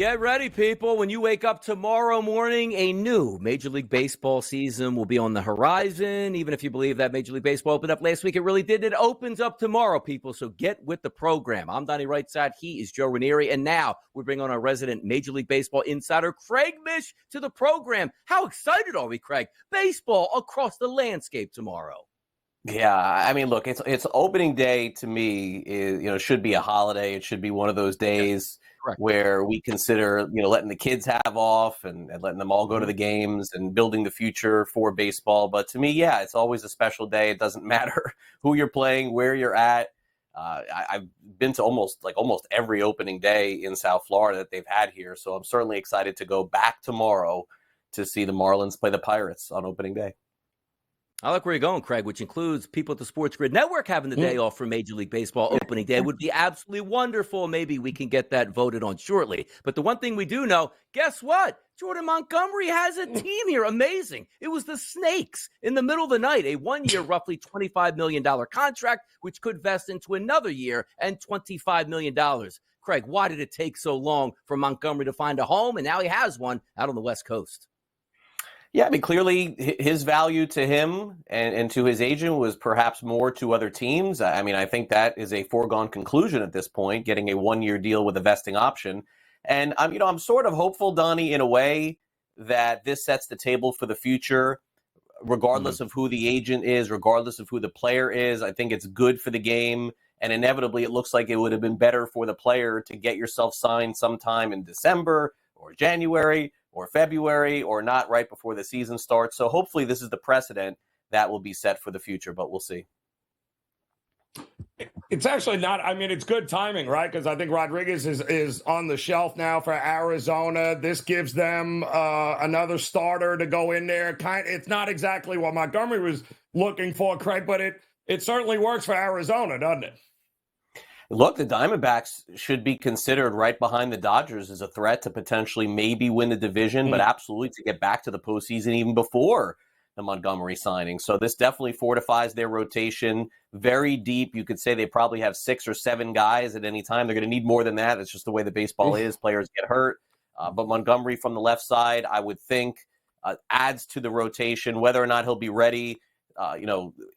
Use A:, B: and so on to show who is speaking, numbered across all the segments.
A: Get ready, people. When you wake up tomorrow morning, a new Major League Baseball season will be on the horizon. Even if you believe that Major League Baseball opened up last week, it really did. It opens up tomorrow, people. So get with the program. I'm Donnie Rightside. He is Joe Raineri. And now we bring on our resident Major League Baseball insider, Craig Mish, to the program. How excited are we, Craig? Baseball across the landscape tomorrow.
B: Yeah, I mean, look, it's opening day to me is, should be a holiday. It should be one of those days where we consider, letting the kids have off and letting them all go to the games and building the future for baseball. But to me, yeah, it's always a special day. It doesn't matter who you're playing, where you're at. I've been to almost every opening day in South Florida that they've had here. So I'm certainly excited to go back tomorrow to see the Marlins play the Pirates on opening day.
A: I like where you're going, Craig, which includes people at the SportsGrid Network having the day off for Major League Baseball opening day would be absolutely wonderful. Maybe we can get that voted on shortly. But the one thing we do know, guess what? Jordan Montgomery has a team here. Amazing. It was the Snakes in the middle of the night, a one-year, roughly $25 million contract, which could vest into another year and $25 million. Craig, why did it take so long for Montgomery to find a home? And now he has one out on the West Coast.
B: Yeah, I mean, clearly his value to him and to his agent was perhaps more to other teams. I mean, I think that is a foregone conclusion at this point, getting a one-year deal with a vesting option. And I'm sort of hopeful, Donnie, in a way that this sets the table for the future, regardless of who the agent is, regardless of who the player is. I think it's good for the game. And inevitably, it looks like it would have been better for the player to get yourself signed sometime in December or January or February, or not right before the season starts. So hopefully this is the precedent that will be set for the future, but we'll see.
C: It's actually not. I mean, it's good timing, right? Because I think Rodriguez is on the shelf now for Arizona. This gives them another starter to go in there. It's not exactly what Montgomery was looking for, Craig, but it certainly works for Arizona, doesn't it?
B: Look, the Diamondbacks should be considered right behind the Dodgers as a threat to potentially maybe win the division, but absolutely to get back to the postseason even before the Montgomery signing. So this definitely fortifies their rotation very deep. You could say they probably have 6 or 7 guys at any time. They're going to need more than that. It's just the way the baseball is. Players get hurt. But Montgomery from the left side, I would think, adds to the rotation. Whether or not he'll be ready,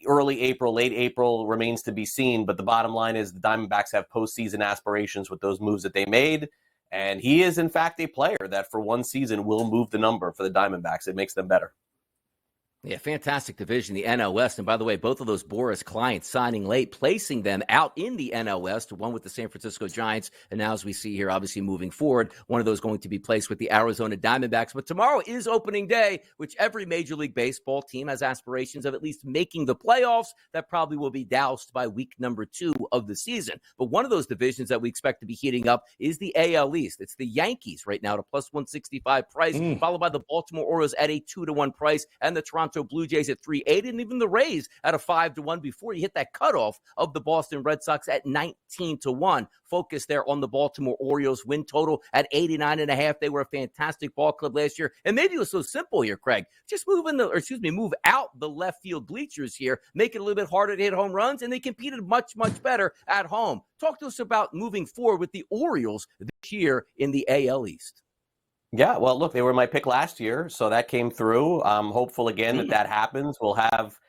B: early April, late April remains to be seen. But the bottom line is the Diamondbacks have postseason aspirations with those moves that they made. And he is, in fact, a player that for one season will move the number for the Diamondbacks. It makes them better.
A: Yeah, fantastic division, the NL West. And by the way, both of those Boris clients signing late, placing them out in the NL West, one with the San Francisco Giants, and now as we see here, obviously moving forward, one of those going to be placed with the Arizona Diamondbacks. But tomorrow is opening day, which every Major League Baseball team has aspirations of at least making the playoffs. That probably will be doused by week number 2 of the season. But one of those divisions that we expect to be heating up is the AL East. It's the Yankees right now at a plus 165 price, followed by the Baltimore Orioles at a 2-1 price, and the Toronto Blue Jays at 3.80, and even the Rays at a 5-1 before you hit that cutoff of the Boston Red Sox at 19-1. Focus there on the Baltimore Orioles win total at 89.5. They were a fantastic ball club last year, and maybe it was so simple here, Craig. Just move out the left field bleachers here, make it a little bit harder to hit home runs, and they competed much, much better at home. Talk to us about moving forward with the Orioles this year in the AL East.
B: Yeah, well, look, they were my pick last year, so that came through. I'm hopeful again that happens. We'll have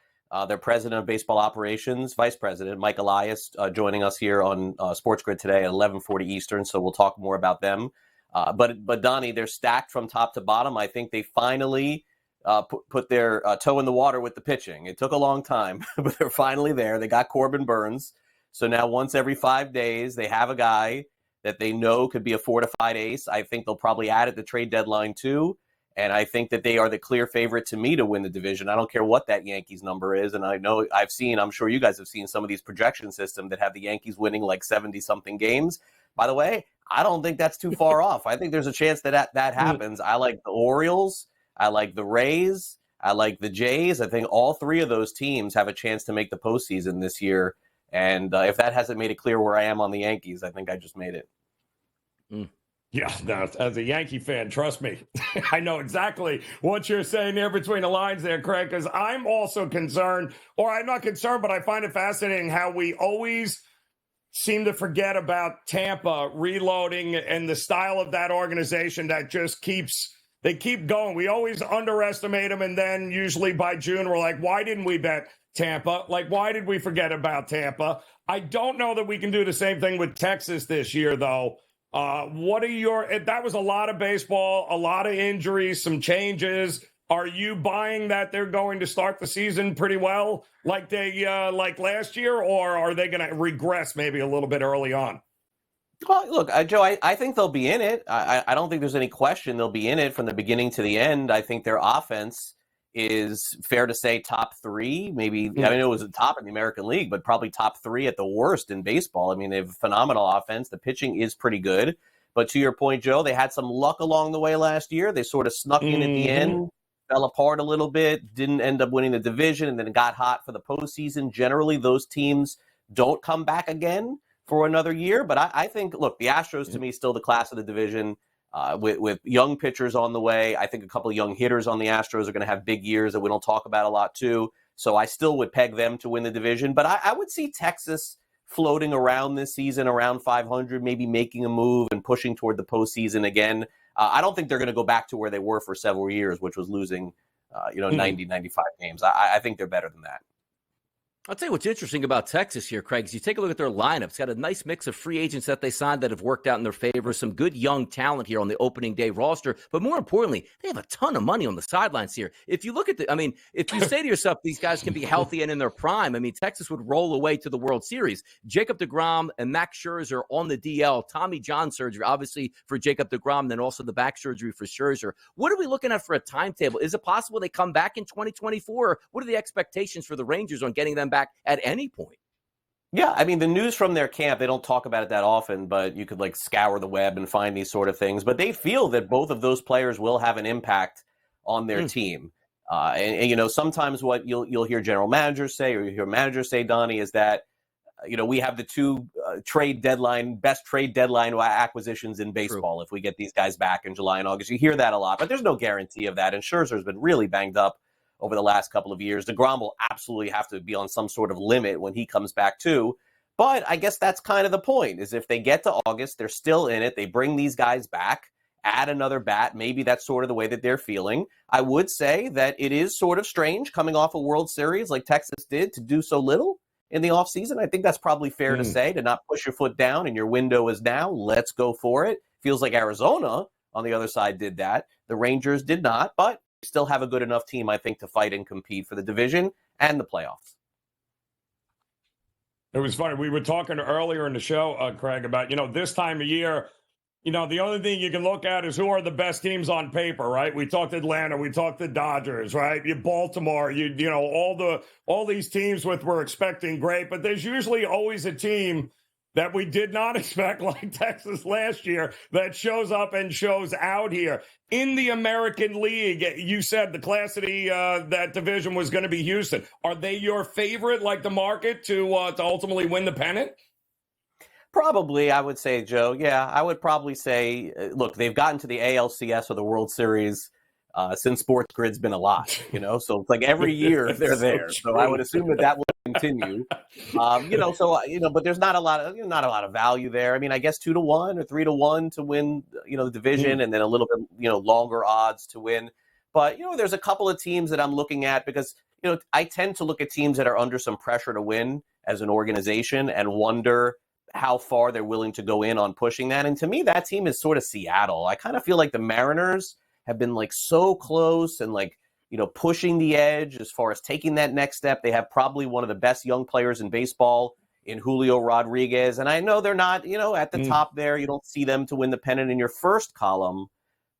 B: their president of baseball operations, vice president, Mike Elias, joining us here on SportsGrid today at 11:40 Eastern, so we'll talk more about them. But Donnie, they're stacked from top to bottom. I think they finally put their toe in the water with the pitching. It took a long time, but they're finally there. They got Corbin Burns, so now once every 5 days, they have a guy that they know could be a fortified ace. I think they'll probably add at the trade deadline too. And I think that they are the clear favorite to me to win the division. I don't care what that Yankees number is. And I know I'm sure you guys have seen some of these projection systems that have the Yankees winning like 70-something games. By the way, I don't think that's too far off. I think there's a chance that happens. I like the Orioles. I like the Rays. I like the Jays. I think all 3 of those teams have a chance to make the postseason this year. And if that hasn't made it clear where I am on the Yankees, I think I just made it.
C: Yeah, no, as a Yankee fan, trust me, I know exactly what you're saying there between the lines there, Craig, because I'm also concerned, or I'm not concerned, but I find it fascinating how we always seem to forget about Tampa reloading and the style of that organization that just they keep going. We always underestimate them, and then usually by June we're like, why didn't we bet Tampa? Like, why did we forget about Tampa? I don't know that we can do the same thing with Texas this year, though. That was a lot of baseball, a lot of injuries, some changes. Are you buying that they're going to start the season pretty well like they like last year, or are they going to regress maybe a little bit early on?
B: Well, look, Joe, I think they'll be in it. I don't think there's any question they'll be in it from the beginning to the end. I think their offense is, fair to say, top three, maybe. I mean, it was the top in the American League, but probably top three at the worst in baseball. I mean, they have a phenomenal offense. The pitching is pretty good. But to your point, Joe, they had some luck along the way last year. They sort of snuck in at the end, fell apart a little bit, didn't end up winning the division, and then got hot for the postseason. Generally, those teams don't come back again for another year. But I think, look, the Astros, to me, still the class of the division. With young pitchers on the way. I think a couple of young hitters on the Astros are going to have big years that we don't talk about a lot too. So I still would peg them to win the division. But I would see Texas floating around this season, around 500, maybe making a move and pushing toward the postseason again. I don't think they're going to go back to where they were for several years, which was losing 90, 95 games. I think they're better than that.
A: I'll tell you what's interesting about Texas here, Craig, is you take a look at their lineup. It's got a nice mix of free agents that they signed that have worked out in their favor, some good young talent here on the opening day roster, but more importantly, they have a ton of money on the sidelines here. If you look at if you say to yourself, these guys can be healthy and in their prime, Texas would roll away to the World Series. Jacob deGrom and Max Scherzer on the DL, Tommy John surgery, obviously for Jacob deGrom, then also the back surgery for Scherzer. What are we looking at for a timetable? Is it possible they come back in 2024? What are the expectations for the Rangers on getting them back at any point?
B: Yeah, the news from their camp, they don't talk about it that often, but you could scour the web and find these sort of things. But they feel that both of those players will have an impact on their team. And sometimes what you'll hear general managers say, or you hear managers say, Donnie, is that, we have the two best trade deadline acquisitions in baseball. True. If we get these guys back in July and August. You hear that a lot, but there's no guarantee of that. And Scherzer's been really banged up over the last couple of years. DeGrom will absolutely have to be on some sort of limit when he comes back too. But I guess that's kind of the point, is if they get to August, they're still in it. They bring these guys back, add another bat. Maybe that's sort of the way that they're feeling. I would say that it is sort of strange coming off a World Series like Texas did to do so little in the offseason. I think that's probably fair to say, to not push your foot down and your window is now. Let's go for it. Feels like Arizona on the other side did that. The Rangers did not, but still have a good enough team, I think, to fight and compete for the division and the playoffs.
C: It was funny. We were talking earlier in the show, Craig, about, this time of year, the only thing you can look at is who are the best teams on paper, right? We talked Atlanta, we talked the Dodgers, right? Baltimore, all these teams we're expecting great, but there's usually always a team that we did not expect, like Texas last year, that shows up and shows out here. In the American League, you said the class of that division was going to be Houston. Are they your favorite, like the market, to ultimately win the pennant?
B: Probably, I would say, Joe. Yeah, I would probably say, look, they've gotten to the ALCS or the World Series since SportsGrid's been alive, so it's like every year they're there. So I would assume that will continue. But there's not a lot of value there. I guess 2-1 or 3-1 to win, the division, and then a little bit, longer odds to win. But, there's a couple of teams that I'm looking at because, I tend to look at teams that are under some pressure to win as an organization and wonder how far they're willing to go in on pushing that. And to me, that team is sort of Seattle. I kind of feel like the Mariners have been so close and pushing the edge as far as taking that next step. They have probably one of the best young players in baseball in Julio Rodriguez. And I know they're not, at the top there. You don't see them to win the pennant in your first column,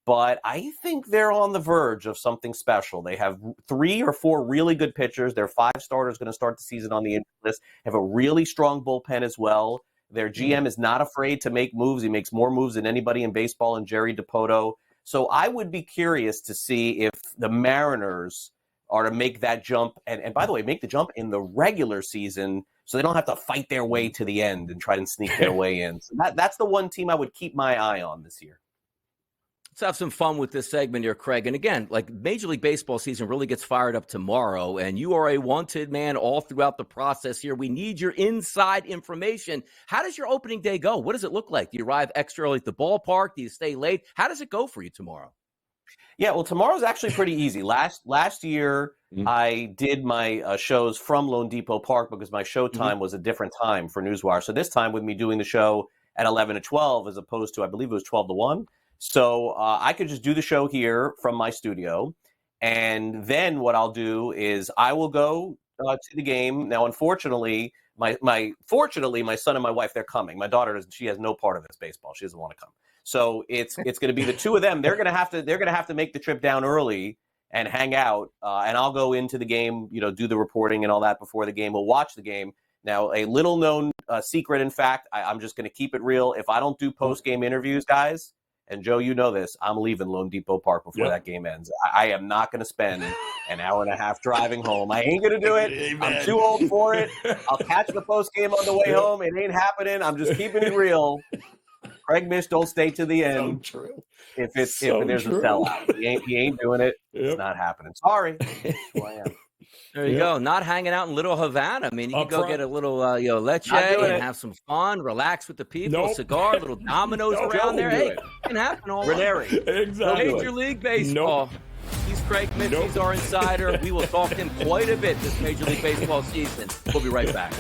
B: but I think they're on the verge of something special. They have 3 or 4 really good pitchers. Their 5 starters going to start the season on the injury list. Have a really strong bullpen as well. Their GM is not afraid to make moves. He makes more moves than anybody in baseball, and Jerry DiPoto. So I would be curious to see if the Mariners are to make that jump, and by the way, make the jump in the regular season so they don't have to fight their way to the end and try and sneak their way in. So that's the one team I would keep my eye on this year.
A: Let's have some fun with this segment here, Craig. And again, like Major League Baseball season really gets fired up tomorrow, and you are a wanted man all throughout the process here. We need your inside information. How does your opening day go? What does it look like? Do you arrive extra early at the ballpark? Do you stay late? How does it go for you tomorrow?
B: Yeah, well, tomorrow's actually pretty easy. Last year, I did my shows from Lone Depot Park because my show time was a different time for Newswire. So this time with me doing the show at 11 to 12 as opposed to, I believe it was 12 to 1. So I could just do the show here from my studio. And then what I'll do is I will go to the game. Now, unfortunately, my son and my wife, they're coming. My daughter, she has no part of this baseball. She doesn't want to come. So it's going to be the two of them. They're going to have to make the trip down early and hang out. And I'll go into the game, do the reporting and all that before the game. We'll watch the game. Now, a little known secret, in fact, I'm just going to keep it real. If I don't do post-game interviews, guys, and Joe, you know this, I'm leaving Lone Depot Park before that game ends. I am not going to spend an hour and a half driving home. I ain't going to do it. Amen. I'm too old for it. I'll catch the post-game on the way home. It ain't happening. I'm just keeping it real. Craig Mish don't stay to the end.
C: So true.
B: If there's a sellout. He ain't doing it. It's not happening. Sorry. That's who I am.
A: There you go. Not hanging out in Little Havana. I mean, you can go get a little leche and have some fun, relax with the people, cigar, little dominoes around there. Hey, it can happen all
B: Raineri.
C: Exactly.
A: Major League Baseball. He's Craig Mish. He's our insider. We will talk to him quite a bit this Major League Baseball season. We'll be right back.